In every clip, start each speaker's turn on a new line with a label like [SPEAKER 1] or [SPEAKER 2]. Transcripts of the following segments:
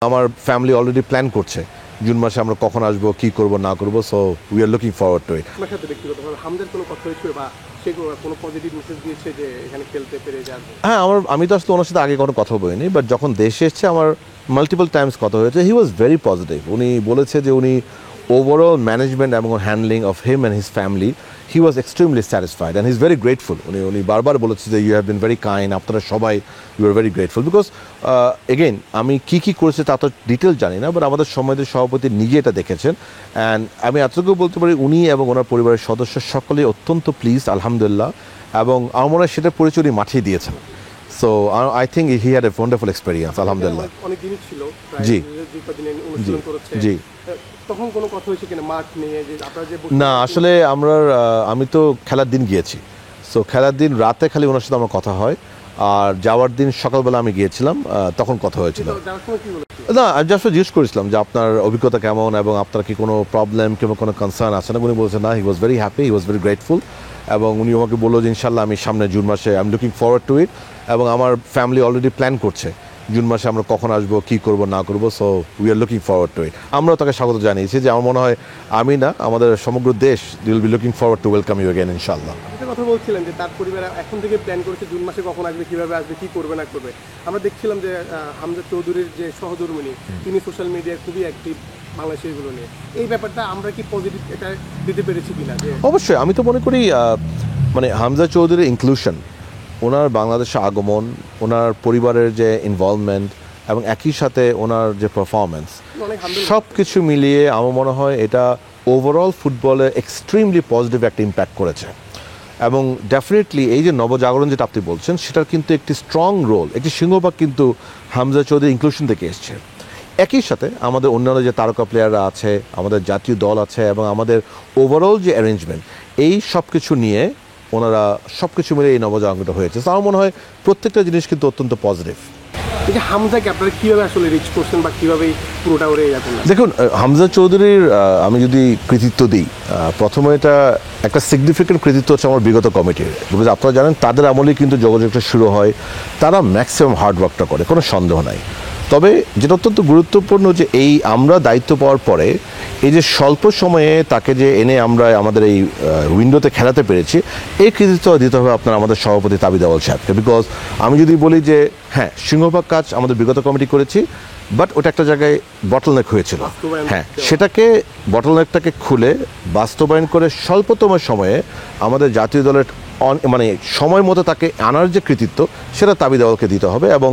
[SPEAKER 1] আমার family already plan করছে June মাসে আমরা কখন আসবো, কি করব না করব। So we are looking forward to it.
[SPEAKER 2] আমার সাথে ব্যক্তিগতভাবে হামজার কোনো কথা হয়েছিল বা সে কোনো পজিটিভ মেসেজ দিয়েছে যে এখানে খেলতে পেরে যাবে?
[SPEAKER 1] হ্যাঁ, আমি তো আসলে ওনার সাথে আগে কোনো কথা বলিনি, বাট যখন দেশে এসছে আমার মাল্টিপল টাইমস কথা হয়েছে। He was very positive. উনি বলেছে যে উনি ওভারঅল ম্যানেজমেন্ট এবং handling of him and his family he was extremely satisfied and he is very grateful. উনি বারবার বলেছে যে you have been very kind, আপনারা সবাই you are very grateful. Because again আমি কী করেছে তা তো ডিটেল জানি না, বাট আমাদের সম্মানিত সভাপতি নিজে এটা দেখেছেন। অ্যান্ড আমি এতটুকু বলতে পারি উনি এবং ওনার পরিবারের সদস্য সকলেই অত্যন্ত প্লিজ, আলহামদুলিল্লাহ। এবং আমার মনে হয় সেটা পরিচয় উনি মাঠিয়ে দিয়েছেন। So I think he had a wonderful experience, আলহামদুলিল্লাহ।
[SPEAKER 2] অনেক দিনই ছিল,
[SPEAKER 1] জি
[SPEAKER 2] যে কদিন অনুশীলন করেছে।
[SPEAKER 1] জি।
[SPEAKER 2] তখন কোনো কথা হয়েছে কিনা মাঠ নিয়ে যে আপনারা যে
[SPEAKER 1] না, আসলে আমি তো খেলার দিন গিয়েছি। সো খেলার দিন রাতে খালি ওনার সাথে আমার কথা হয়, আর যাওয়ার দিন সকালবেলা আমি গিয়েছিলাম, তখন কথা হয়েছিল।
[SPEAKER 2] যাওয়ার সময় কি বলেছিল?
[SPEAKER 1] না, আমি জাস্ট জিজ্ঞেস করেছিলাম যে আপনার অভিজ্ঞতা কেমন এবং আপনার কি কোনো প্রবলেম কিংবা কোনো কনসার্ন আছে না। উনি বলছেন না, he was very happy, he was very grateful. এবং উনি আমাকে বললো যে ইনশাল্লাহ আমি সামনে জুন মাসে I am looking forward to it. এবং আমার ফ্যামিলি অলরেডি প্ল্যান করছে জুন মাসে আমরা কখন আসবো, কি করব না করব। So we are looking forward to it. আমরাও তাকে স্বাগত জানিয়েছি যে আমার মনে হয় আমি না, আমাদের সমগ্র দেশ will be looking forward to welcome you again ইনশাল্লাহ।
[SPEAKER 2] একটা কথা বলছিলেন যে তার পরিবার এখন থেকে প্ল্যান করেছে জুন মাসে কখন আসবে, কিভাবে আসবে, কি করবে না করবে। আমরা দেখছিলাম যে হামজা চৌধুরীর যে সহধর্মিণী তিনি সোশ্যাল মিডিয়ায় খুবই অ্যাক্টিভ বাংলাদেশের এগুলো নিয়ে। এই ব্যাপারটা আমরা কি পজিটিভ এটা দিতে পেরেছি কিনা? যে
[SPEAKER 1] অবশ্যই আমি তো মনে করি মানে হামজা চৌধুরীর ইনক্লুশন, ওনার বাংলাদেশে আগমন, ওনার পরিবারের যে ইনভলভমেন্ট এবং একই সাথে ওনার যে পারফরমেন্স, সব কিছু মিলিয়ে আমার মনে হয় এটা ওভারঅল ফুটবলে এক্সট্রিমলি পজিটিভ একটা ইম্প্যাক্ট করেছে। এবং ডেফিনেটলি এই যে নবজাগরণ যেটা আপনি বলছেন সেটার কিন্তু একটি স্ট্রং রোল, একটি সিংহভাগ কিন্তু হামজা চৌধুরী ইনক্লুশন থেকে এসছে। একই সাথে আমাদের অন্যান্য যে তারকা প্লেয়াররা আছে, আমাদের জাতীয় দল আছে এবং আমাদের ওভারঅল যে অ্যারেঞ্জমেন্ট, এই সব কিছু নিয়ে ওনারা সব কিছু মিলে এই নবজাগরণটা হয়েছে। তো আমার মনে হয় প্রত্যেকটা জিনিস কিন্তু অত্যন্ত পজিটিভ।
[SPEAKER 2] এই যে হামজাকে আপনারা কীভাবে আসলে রিচ করছেন বা কীভাবে পুরোটা ওরে যাবেন?
[SPEAKER 1] দেখুন, হামজা চৌধুরীর আমি যদি কৃতিত্ব দিই, প্রথমে এটা একটা সিগনিফিকেন্ট কৃতিত্ব হচ্ছে আমার বিগত কমিটির। বিকজ আপনারা জানেন তাদের আমলেই কিন্তু যোগাযোগটা শুরু হয়। তারা ম্যাক্সিমাম হার্ডওয়ার্কটা করে, কোনো সন্দেহ নাই। তবে যেটা অত্যন্ত গুরুত্বপূর্ণ যে এই আমরা দায়িত্ব পাওয়ার পরে এই যে স্বল্প সময়ে তাকে যে এনে আমরা আমাদের এই উইন্ডোতে খেলাতে পেরেছি, এই কৃতিত্ব দিতে হবে আপনার আমাদের সভাপতি তাবিদ আউয়াল সাহেবকে। বিকজ আমি যদি বলি যে হ্যাঁ, সিংহভাগ কাজ আমাদের বিগত কমিটি করেছি, বাট ওটা একটা জায়গায় বটলনেক হয়েছিল। হ্যাঁ, সেটাকে বটলনেকটাকে খুলে বাস্তবায়ন করে স্বল্পতম সময়ে আমাদের জাতীয় দলের মানে সময় মতো তাকে আনার যে কৃতিত্ব, সেটা তাবিদ আউয়ালকে দিতে হবে। এবং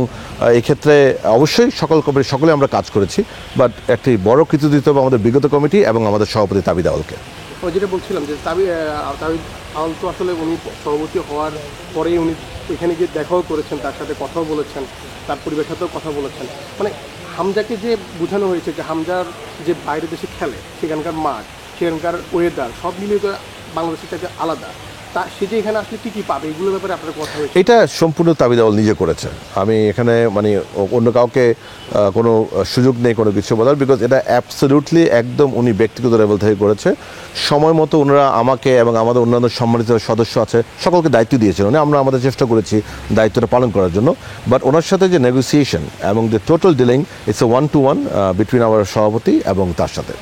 [SPEAKER 1] এই ক্ষেত্রে অবশ্যই সকলে আমরা কাজ করেছি, বাট একটি বড় কৃতিত্ব দিতে হবে আমাদের বিগত কমিটি এবং আমাদের সভাপতি তাবিদ আউয়ালকে।
[SPEAKER 2] যেটা বলছিলাম যে তাবিদ আউয়াল তো আসলে উনি সভাপতি হওয়ার পরেই উনি এখানে গিয়ে দেখাও করেছেন, তার সাথে কথাও বলেছেন, তার পরিবারের সাথেও কথা বলেছেন। মানে হামজাকে যে বোঝানো হয়েছে যে হামজার যে বাইরের দেশে খেলে, সেখানকার মাঠ, সেখানকার ওয়েদার সব মিলিয়ে বাংলাদেশের থেকে আলাদা। তা সে যে এখানে আসলে কী কী পাবে, এগুলোর ব্যাপারে আপনার কথা হয়েছে?
[SPEAKER 1] এটা সম্পূর্ণ তাবিদ আউয়াল নিজে করেছে। আমি এখানে মানে অন্য কাউকে কোনো সুযোগ নেই কোনো কিছু বলার। বিকজ এটা অ্যাবসলিউটলি একদম উনি ব্যক্তিগত লেভেল থেকে করেছে। সময় মতো ওনারা আমাকে এবং আমাদের অন্যান্য সম্মানিত সদস্য আছে সকলকে দায়িত্ব দিয়েছেন। আমরা আমাদের চেষ্টা করেছি দায়িত্বটা পালন করার জন্য। বাট ওনার সাথে যে নেগোসিয়েশন এবং the total dealing, it's a 1-to-1 between hour সভাপতি এবং তার সাথে।